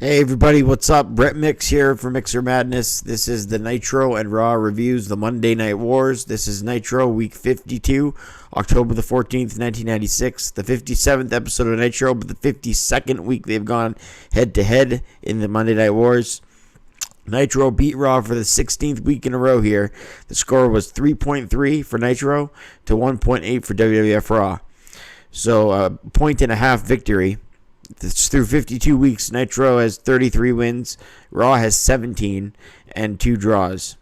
Hey everybody, what's up? Brett Mix here for Mixer Madness. This is the Nitro and Raw reviews, the Monday Night Wars. This is Nitro week 52, October the 14th, 1996. The 57th episode of Nitro, but the 52nd week they've gone head to head in the Monday Night Wars. Nitro beat Raw for the 16th week in a row here. The score was 3.3 for Nitro to 1.8 for WWF Raw. So a point and a half victory. It's through 52 weeks. Nitro has 33 wins. Raw has 17 and 2 draws.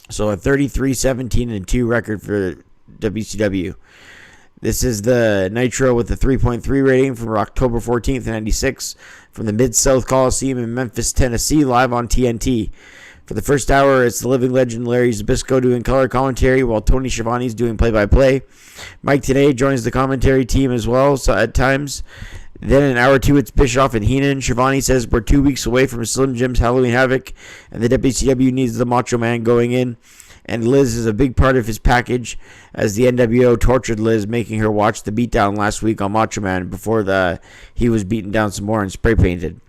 So a 33-17-2 record for WCW. This is the Nitro with the 3.3 rating from October 14th, 96 from the Mid-South Coliseum in Memphis, Tennessee, live on TNT. For the first hour, it's the living legend Larry Zbyszko doing color commentary while Tony Schiavone is doing play-by-play. Mike Tenay joins the commentary team as well, so at times. Then in hour 2, it's Bischoff and Heenan. Schiavone says we're 2 weeks away from Slim Jim's Halloween Havoc, and the WCW needs the Macho Man going in. And Liz is a big part of his package, as the nWo tortured Liz, making her watch the beatdown last week on Macho Man before he was beaten down some more and spray painted.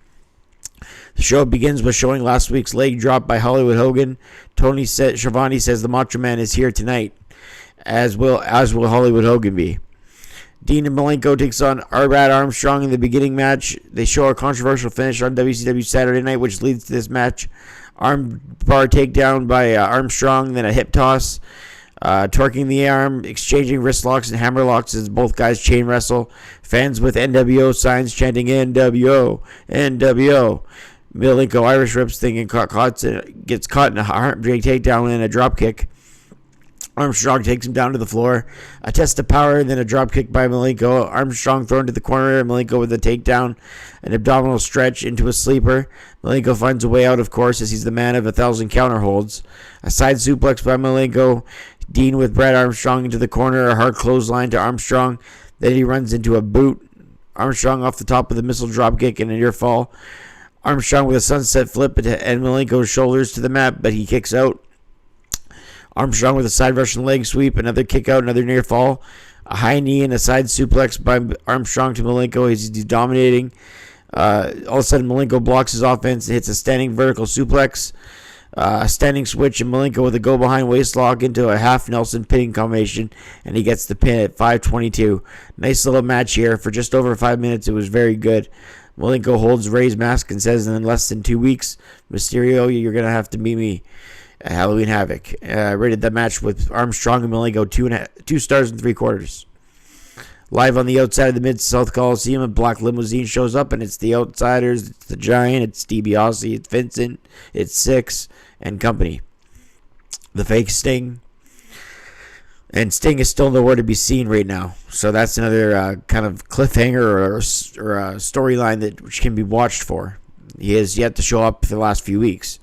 The show begins with showing last week's leg drop by Hollywood Hogan. Schiavone says the Macho Man is here tonight, as will Hollywood Hogan be. Dean and Malenko takes on Brad Armstrong in the beginning match. They show a controversial finish on WCW Saturday Night, which leads to this match. Arm bar takedown by Armstrong, then a hip toss. Torquing the arm, exchanging wrist locks and hammer locks as both guys chain wrestle. Fans with nWo signs chanting nWo, nWo. Malenko Irish rips thing and gets caught in a heartbreak takedown and a drop kick. Armstrong takes him down to the floor. A test of power, then a drop kick by Malenko. Armstrong thrown to the corner, and Malenko with a takedown. An abdominal stretch into a sleeper. Malenko finds a way out, of course, as he's the man of 1,000 counter holds. A side suplex by Malenko. Dean with Brad Armstrong into the corner. A hard clothesline to Armstrong. Then he runs into a boot. Armstrong off the top with a missile drop kick and a near fall. Armstrong with a sunset flip and Malenko's shoulders to the mat, but he kicks out. Armstrong with a side Russian leg sweep, another kick out, another near fall. A high knee and a side suplex by Armstrong to Malenko. He's dominating. All of a sudden, Malenko blocks his offense and hits a standing vertical suplex. A standing switch, and Malenko with a go-behind waist lock into a half Nelson pinning combination, and he gets the pin at 5:22. Nice little match here. For just over 5 minutes, it was very good. Malenko holds Ray's mask and says in less than 2 weeks, Mysterio, you're going to have to meet me. Halloween Havoc. Rated the match with Armstrong and Malenko 2 stars and 3/4. Live on the outside of the Mid-South Coliseum, a black limousine shows up, and it's the Outsiders, it's the Giant, it's DiBiase, it's Vincent, it's Six, and company. The fake Sting. And Sting is still nowhere to be seen right now. So that's another kind of cliffhanger or a storyline which can be watched for. He has yet to show up for the last few weeks.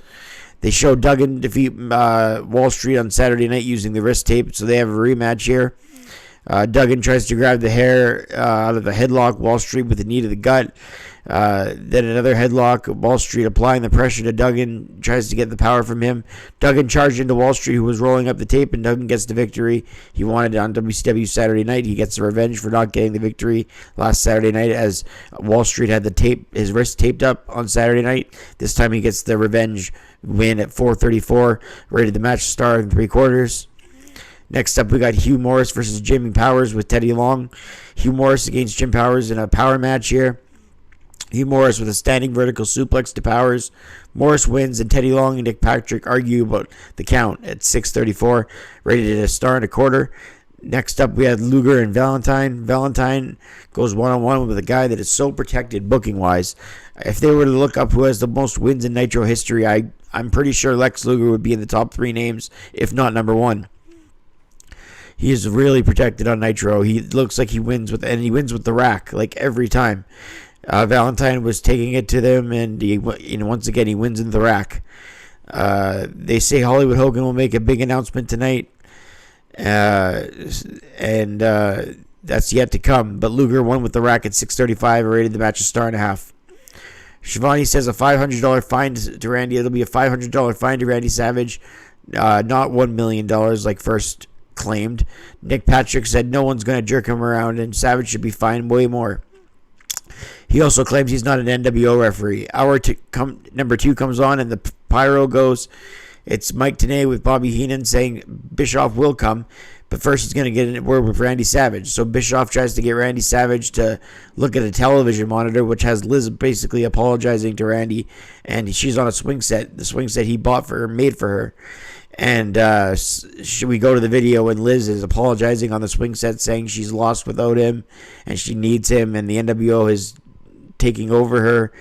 They show Duggan defeat Wall Street on Saturday night using the wrist tape, so they have a rematch here. Duggan tries to grab the hair out of the headlock, Wall Street with a knee to the gut. Then another headlock, Wall Street applying the pressure to Duggan, tries to get the power from him. Duggan charged into Wall Street, who was rolling up the tape, and Duggan gets the victory he wanted on WCW Saturday Night. He gets the revenge for not getting the victory last Saturday night, as Wall Street had his wrist taped up on Saturday night. This time he gets the revenge win at 4:34. Rated the match star in 3/4. Next up, we got Hugh Morris versus Jimmy Powers with Teddy Long. Hugh Morris against Jim Powers in a power match here. Hugh Morris with a standing vertical suplex to Powers. Morris wins, and Teddy Long and Nick Patrick argue about the count at 6:34. Rated at 1.25 stars. Next up, we had Luger and Valentine. Valentine goes one-on-one with a guy that is so protected booking-wise. If they were to look up who has the most wins in Nitro history, I'm pretty sure Lex Luger would be in the top 3 names, if not number 1. He is really protected on Nitro. He looks like he wins with the rack, like every time. Valentine was taking it to them, and once again, he wins in the rack. They say Hollywood Hogan will make a big announcement tonight. And that's yet to come. But Luger won with the rack at 6:35. Rated the match a 1.5 stars. Schiavone says a $500 fine to Randy. It'll be a $500 fine to Randy Savage, not $1 million like first claimed. Nick Patrick said no one's going to jerk him around, and Savage should be fined way more. He also claims he's not an NWO referee. Number 2 comes on, and the pyro goes. It's Mike Tenay with Bobby Heenan saying Bischoff will come, but first he's going to get a word with Randy Savage. So Bischoff tries to get Randy Savage to look at a television monitor, which has Liz basically apologizing to Randy, and she's on a swing set, the swing set he bought for her, made for her. And should we go to the video when Liz is apologizing on the swing set, saying she's lost without him and she needs him, and the NWO is taking over her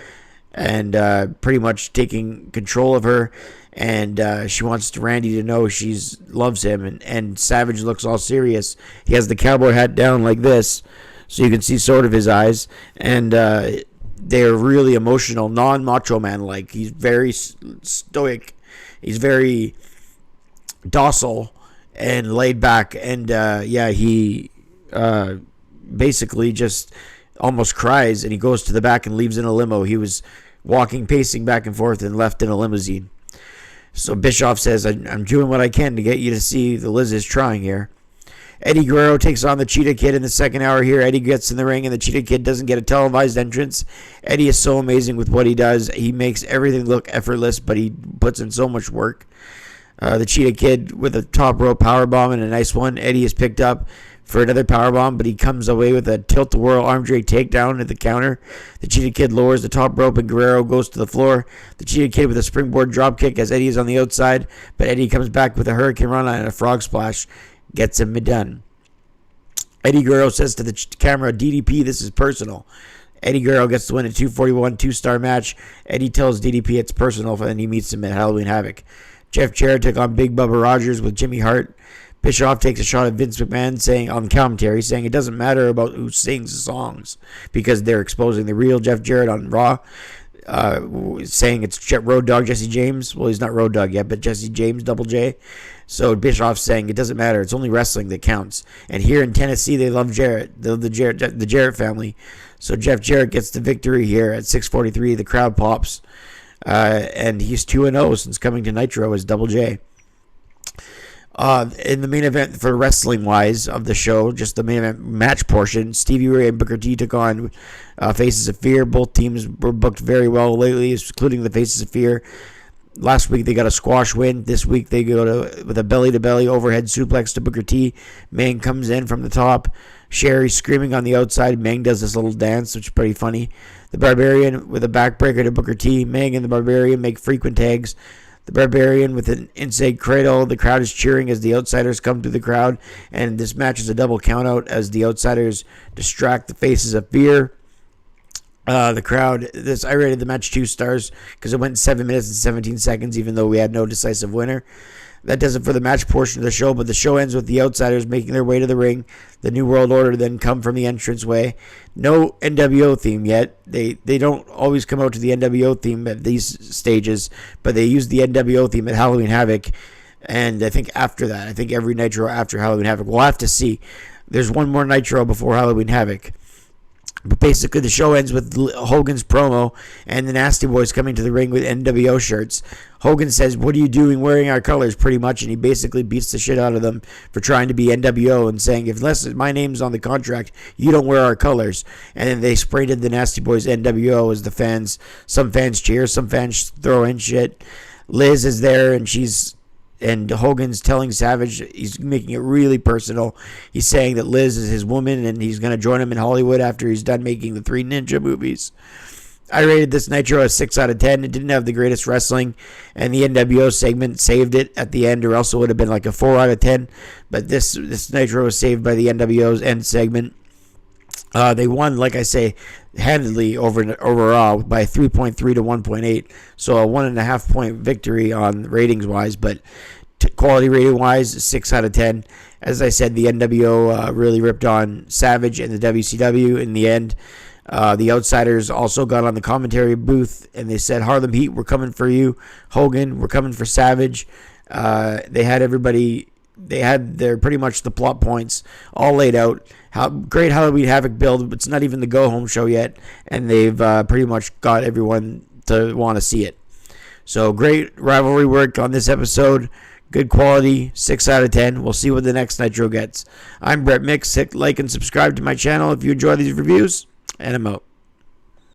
and pretty much taking control of her, and she wants Randy to know she loves him, and Savage looks all serious. He has the cowboy hat down like this, so you can see sort of his eyes, and they're really emotional, non-Macho Man-like. He's very stoic. He's very docile and laid back, and he basically just almost cries, and he goes to the back and leaves in a limo. He was pacing back and forth, and left in a limousine. So Bischoff says, I'm doing what I can to get you to see the Liz is trying here. Eddie Guerrero takes on the Cheetah Kid in the second hour here. Eddie gets in the ring, and the Cheetah Kid doesn't get a televised entrance. Eddie is so amazing with what he does. He makes everything look effortless, but he puts in so much work. The Cheetah Kid with a top rope powerbomb, and a nice one. Eddie is picked up for another powerbomb, but he comes away with a tilt-a-whirl arm drag takedown at the counter. The Cheetah Kid lowers the top rope, and Guerrero goes to the floor. The Cheetah Kid with a springboard dropkick as Eddie is on the outside, but Eddie comes back with a Hurricane Rana and a frog splash. Gets him done. Eddie Guerrero says to the camera, DDP, this is personal. Eddie Guerrero gets to win a 241 2-star match. Eddie tells DDP it's personal, and he meets him at Halloween Havoc. Jeff Jarrett took on Big Bubba Rogers with Jimmy Hart. Bischoff takes a shot at Vince McMahon, saying on commentary, saying it doesn't matter about who sings the songs because they're exposing the real Jeff Jarrett on Raw, saying it's Road Dogg Jesse James. Well, he's not Road Dogg yet, but Jesse James, Double J. So Bischoff's saying it doesn't matter. It's only wrestling that counts. And here in Tennessee, they love Jarrett, the Jarrett family. So Jeff Jarrett gets the victory here at 6:43. The crowd pops, and he's 2-0 since coming to Nitro as Double J. In the main event for wrestling-wise of the show, just the main event match portion, Stevie Ray and Booker T took on Faces of Fear. Both teams were booked very well lately, including the Faces of Fear. Last week they got a squash win. This week they go with a belly-to-belly overhead suplex to Booker T. Mang comes in from the top. Sherry screaming on the outside. Mang does this little dance, which is pretty funny. The Barbarian with a backbreaker to Booker T. Mang and the Barbarian make frequent tags. The Barbarian with an inside cradle. The crowd is cheering as the Outsiders come through the crowd. And this match is a double countout as the Outsiders distract the Faces of Fear. The crowd, I rated the match 2 stars because it went 7 minutes and 17 seconds, even though we had no decisive winner. That does it for the match portion of the show, but the show ends with the Outsiders making their way to the ring. The New World Order then come from the entranceway. No NWO theme yet. They don't always come out to the NWO theme at these stages, but they use the NWO theme at Halloween Havoc. And I think after that, every Nitro after Halloween Havoc, we'll have to see. There's one more Nitro before Halloween Havoc. But basically, the show ends with Hogan's promo and the Nasty Boys coming to the ring with NWO shirts. Hogan says, "What are you doing wearing our colors?" pretty much, and he basically beats the shit out of them for trying to be NWO and saying, unless my name's on the contract, you don't wear our colors. And then they sprayed the Nasty Boys NWO as some fans cheer, some fans throw in shit. Liz is there, and Hogan's telling Savage, he's making it really personal. He's saying that Liz is his woman and he's going to join him in Hollywood after he's done making the 3 Ninja movies. I rated this Nitro a 6 out of 10. It didn't have the greatest wrestling, and the NWO segment saved it at the end, or else it would have been like a 4 out of 10. But this Nitro was saved by the NWO's end segment. They won, like I say, handedly over Raw by 3.3 to 1.8, so a 1.5 point victory on ratings wise, but quality rating wise, 6 out of 10. As I said, the NWO really ripped on Savage and the WCW in the end. The Outsiders also got on the commentary booth and they said, "Harlem Heat, we're coming for you. Hogan, we're coming for Savage." They had everybody. They had pretty much the plot points all laid out. How great Halloween Havoc build. It's not even the go-home show yet, and they've pretty much got everyone to want to see it. So great rivalry work on this episode. Good quality, 6 out of 10. We'll see what the next Nitro gets. I'm Brett Mix. Hit like and subscribe to my channel if you enjoy these reviews, and I'm out.